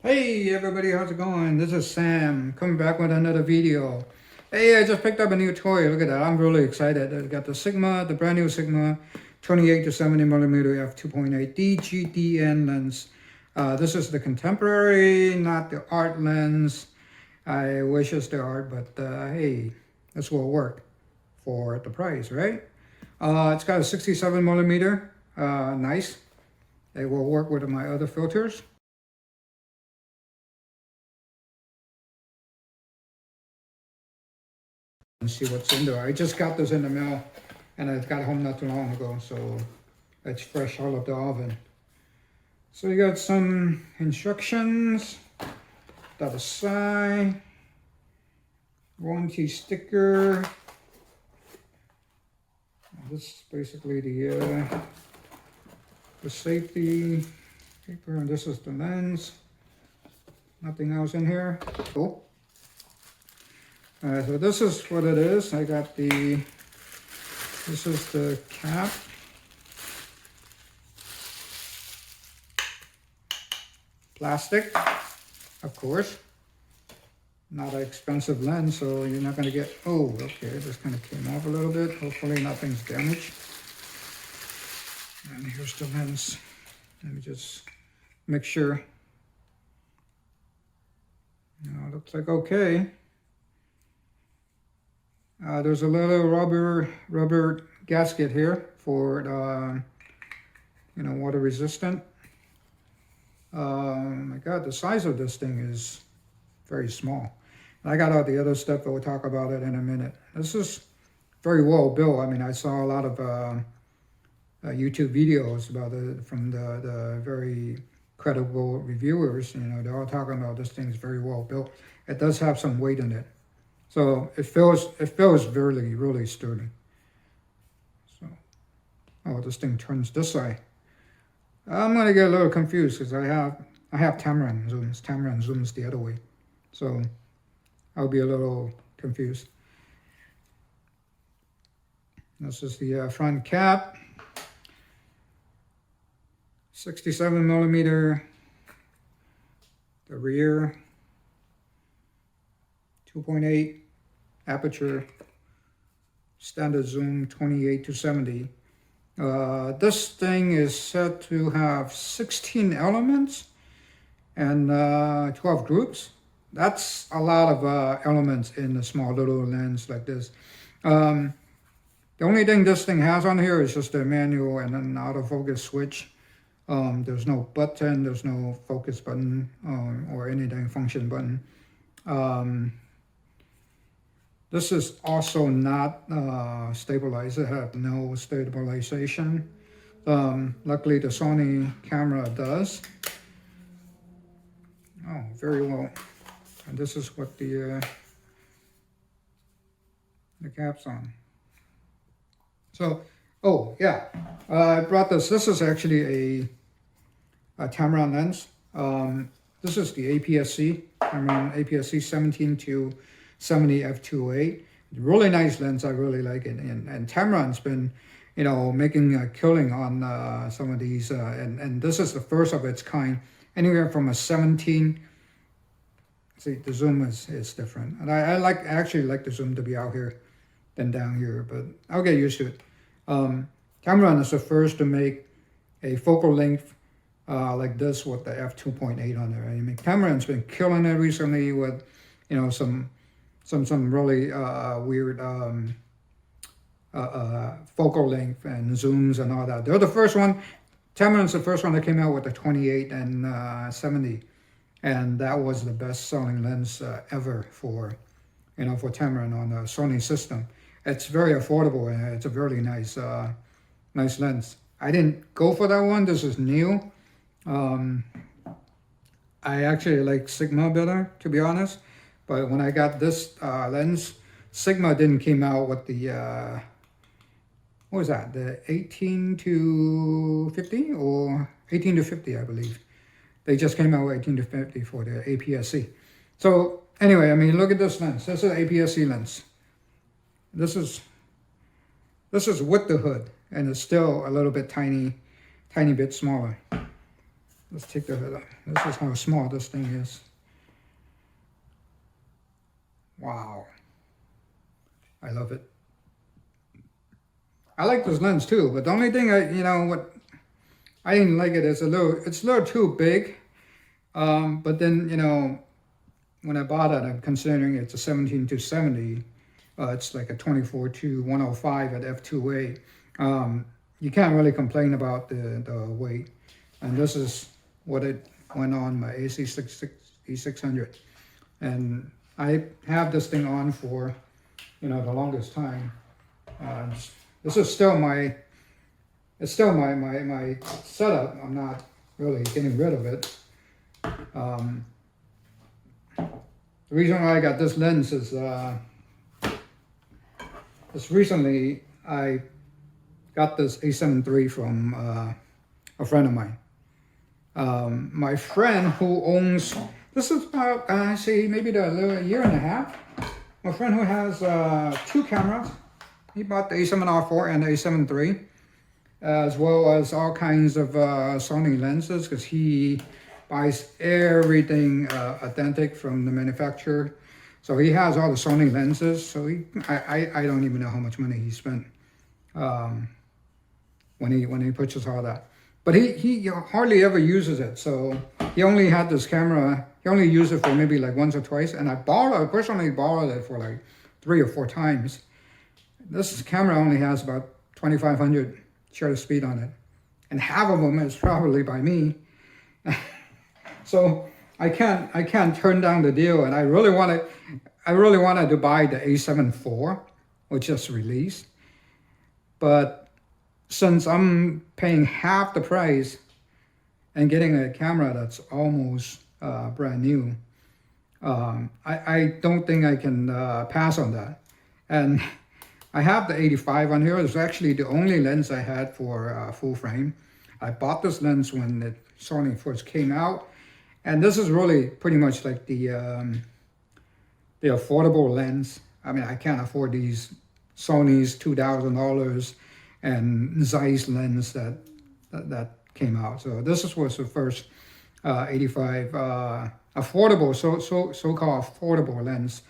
Hey everybody, how's it going? This is Sam coming back with another video. Hey, I just picked up a new toy. Look at that. I'm really excited. I got the Sigma, the brand new Sigma 28 to 70 millimeter f2.8 DG DN lens. This is the contemporary, not the art lens. I wish it's the art, but hey, this will work for the price, right? It's got a 67 millimeter. Nice. It will work with my other filters. And see what's in there. I just got this in the mail and I got home not too long ago, so it's fresh out of the oven. So you got some instructions, that aside, warranty sticker. This is basically the safety paper, and this is the lens. Nothing else in here. Cool. So this is what it is. I got this is the cap. Plastic, of course. Not an expensive lens, so you're not gonna get, oh, okay, this kind of came off a little bit. Hopefully nothing's damaged. And here's the lens. Let me just make sure. Looks like okay. There's a little rubber gasket here for water resistant. My God, the size of this thing is very small. And I got all the other stuff, but we'll talk about it in a minute. This is very well built. I mean, I saw a lot of YouTube videos about it from the very credible reviewers. They're all talking about this thing's very well built. It does have some weight in it. So it feels really, really sturdy. So, oh, this thing turns this way. I'm gonna get a little confused because I have Tamron zooms. Tamron zooms the other way, so I'll be a little confused. This is the front cap. 67 millimeter. The rear. 2.8 aperture, standard zoom 28 to 70. This thing is said to have 16 elements and 12 groups. That's a lot of elements in a small little lens like this. The only thing this thing has on here is just a manual and an autofocus switch. There's no button, there's no focus button or anything, function button. This is also not stabilized. It has no stabilization. Luckily, the Sony camera does. Oh, very well. And this is what the cap's on. So, oh yeah, I brought this. This is actually a Tamron lens. This is the APS-C. Tamron APS-C 17 to 70 f2.8. Really nice lens. I really like it. And Tamron's been, making a killing on some of these. And this is the first of its kind. Anywhere from a 17. See, the zoom is different. And I actually like the zoom to be out here than down here, but I'll get used to it. Tamron is the first to make a focal length like this with the f2.8 on there. I mean, Tamron's been killing it recently with, some really weird focal length and zooms and all that. They're the first one. Tamron's the first one that came out with the 28 and 70, and that was the best-selling lens ever for Tamron on the Sony system. It's very affordable and it's a very nice nice lens. I didn't go for that one. This is new. I actually like Sigma better, to be honest. But when I got this lens, Sigma didn't came out with the, what was that? The 18 to 50 or 18 to 50, I believe. They just came out with 18 to 50 for the APS-C. So anyway, I mean, look at this lens. This is an APS-C lens. This is with the hood, and it's still a little bit tiny bit smaller. Let's take the hood off. This is how small this thing is. Wow. I love it. I like this lens too, but the only thing what I didn't like it is it's a little too big. But then, when I bought it, I'm considering it's a 17-70. It's like a 24-105 at F2.8. You can't really complain about the weight. And this is what it went on my A600. And I have this thing on for, the longest time. This is still my setup. I'm not really getting rid of it. The reason why I got this lens is just recently I got this A7III from a friend of mine. My friend who owns, this is about, maybe a year and a half. My friend who has 2 cameras. He bought the A7R4 and the A7III, as well as all kinds of Sony lenses, because he buys everything authentic from the manufacturer. So he has all the Sony lenses. So I don't even know how much money he spent when he purchased all that. But he hardly ever uses it. So he only had this camera. He only used it for maybe like once or twice. And I personally borrowed it for like 3 or 4 times. This camera only has about 2,500 shutter speed on it, and half of them is probably by me. So I can't turn down the deal, and I really wanted to buy the A7 IV, which just released. But since I'm paying half the price and getting a camera that's almost brand new, I don't think I can pass on that. And I have the 85 on here. It's actually the only lens I had for full frame. I bought this lens when Sony first came out, and this is really pretty much like the affordable lens. I mean, I can't afford these Sony's $2,000 and Zeiss lens that came out. So this was the first 85 affordable, so-called affordable lens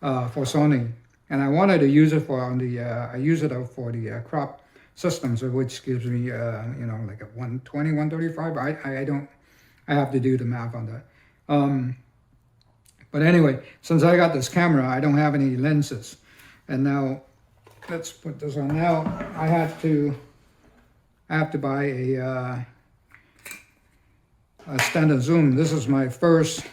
for Sony. And I wanted to use it for I use it for the crop systems, which gives me like a 120, 135. I have to do the math on that. But anyway, since I got this camera, I don't have any lenses. And now let's put this on. Now I have to buy a standard zoom. This is my first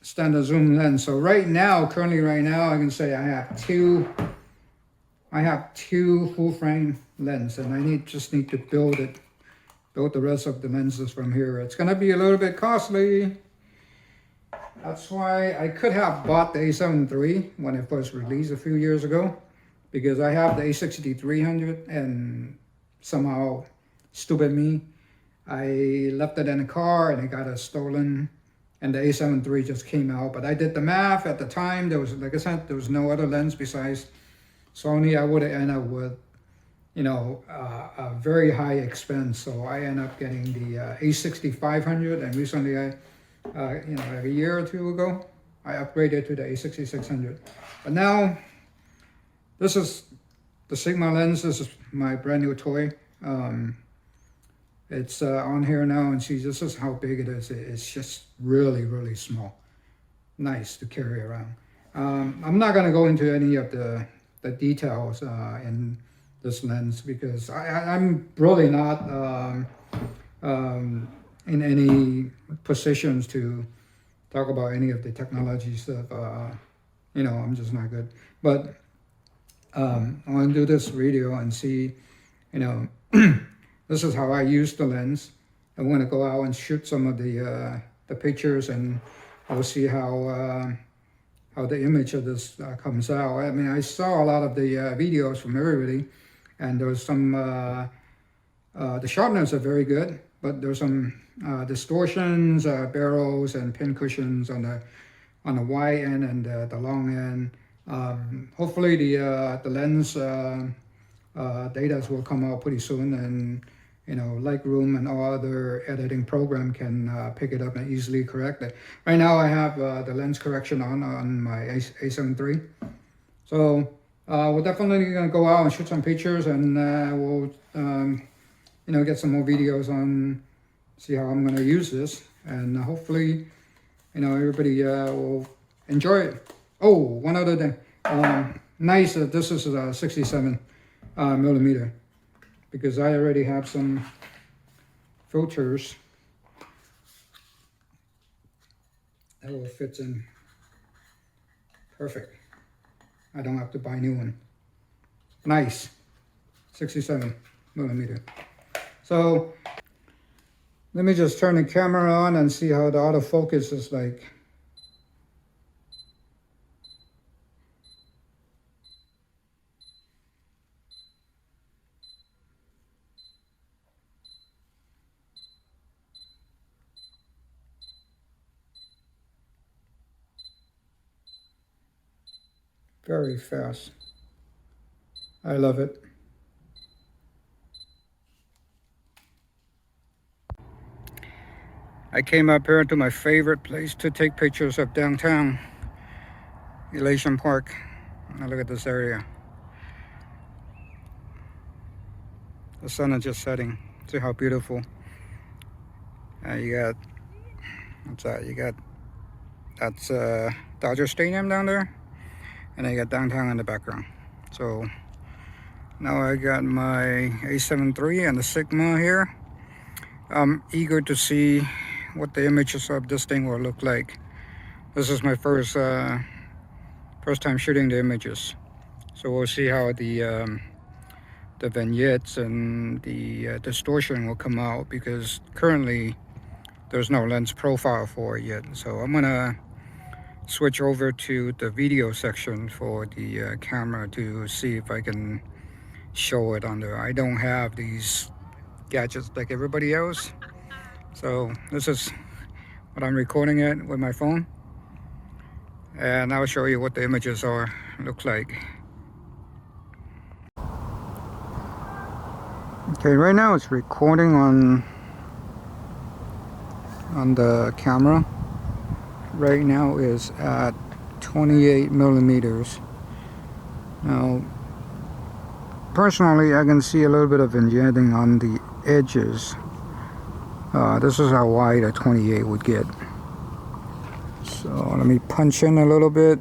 standard zoom lens. So currently right now, I can say I have two full frame lens, and I just need to build the rest of the lenses from here. It's gonna be a little bit costly. That's why I could have bought the A7III when it first released a few years ago, because I have the A6300, and somehow, stupid me, I left it in the car and it got stolen. And the A7III just came out, but I did the math at the time. There was, like I said, there was no other lens besides Sony. I would have ended up with, a very high expense. So I ended up getting the A6500, and recently like a year or 2 ago, I upgraded to the A6600. But now, this is the Sigma lens. This is my brand new toy. It's on here now, and see, this is how big it is. It's just really, really small. Nice to carry around. I'm not going to go into any of the details in this lens, because I'm really not in any positions to talk about any of the technology stuff. I'm just not good. But I want to do this video and see, this is how I use the lens. I want to go out and shoot some of the pictures, and we'll see how the image of this comes out. I mean, I saw a lot of the videos from everybody, and there was some, the sharpness are very good, but there's some distortions, barrels, and pin cushions on the wide end and the long end. Hopefully the lens data will come out pretty soon, and you know, Lightroom and all other editing program can pick it up and easily correct it. Right now I have the lens correction on my A7III. So we're definitely going to go out and shoot some pictures, and we'll you know, get some more videos on, see how I'm going to use this, and hopefully, you know, everybody will enjoy it. Oh, one other thing. Nice, this is a 67 millimeter, because I already have some filters that will fit in perfect. I don't have to buy a new one. Nice, 67 millimeter. So let me just turn the camera on and see how the autofocus is like. Very fast. I love it. I came up here to my favorite place to take pictures of downtown Elation Park. Now look at this area. The sun is just setting. See how beautiful. You got, what's that? You got, that's Dodger Stadium down there. And I got downtown in the background. So now I got my A7III and the Sigma here. I'm eager to see what the images of this thing will look like. This is my first time shooting the images. So we'll see how the vignettes and the distortion will come out, because currently there's no lens profile for it yet. So I'm gonna switch over to the video section for the camera to see if I can show it on there. I don't have these gadgets like everybody else, so this is what I'm recording it with my phone, and I'll show you what the images look like. Okay, right now it's recording on the camera. Right now is at 28 millimeters. Now, personally, I can see a little bit of vignetting on the edges. This is how wide a 28 would get. So let me punch in a little bit.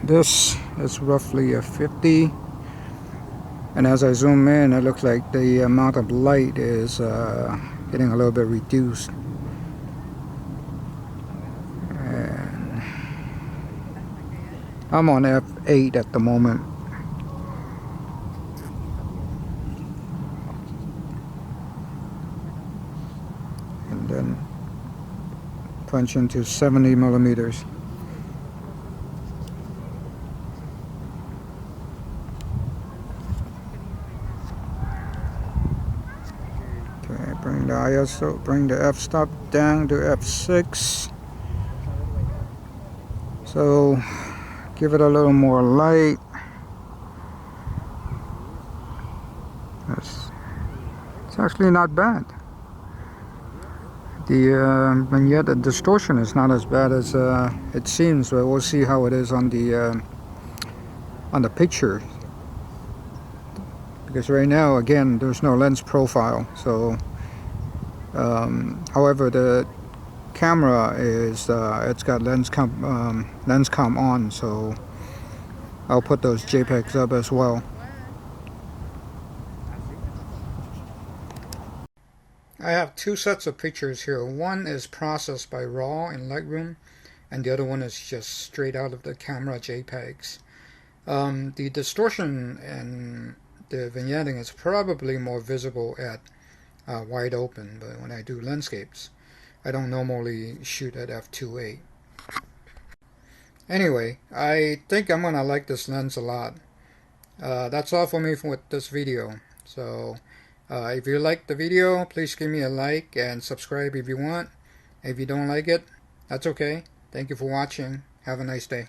This is roughly a 50. And as I zoom in, it looks like the amount of light is getting a little bit reduced. And I'm on F8 at the moment. And then punch into 70 millimeters. Bring the ISO, bring the f-stop down to f6. So give it a little more light. It's actually not bad. The vignette, the distortion is not as bad as it seems, but we'll see how it is on the picture. Because right now, again, there's no lens profile. So however, the camera is it's got lens comp on, so I'll put those JPEGs up as well. I have two sets of pictures here. One is processed by RAW in Lightroom, and the other one is just straight out of the camera JPEGs. The distortion and the vignetting is probably more visible at wide open, but when I do landscapes, I don't normally shoot at F2.8. Anyway, I think I'm gonna like this lens a lot. That's all for me with this video. So if you like the video, please give me a like and subscribe if you want. If you don't like it, that's okay. Thank you for watching. Have a nice day.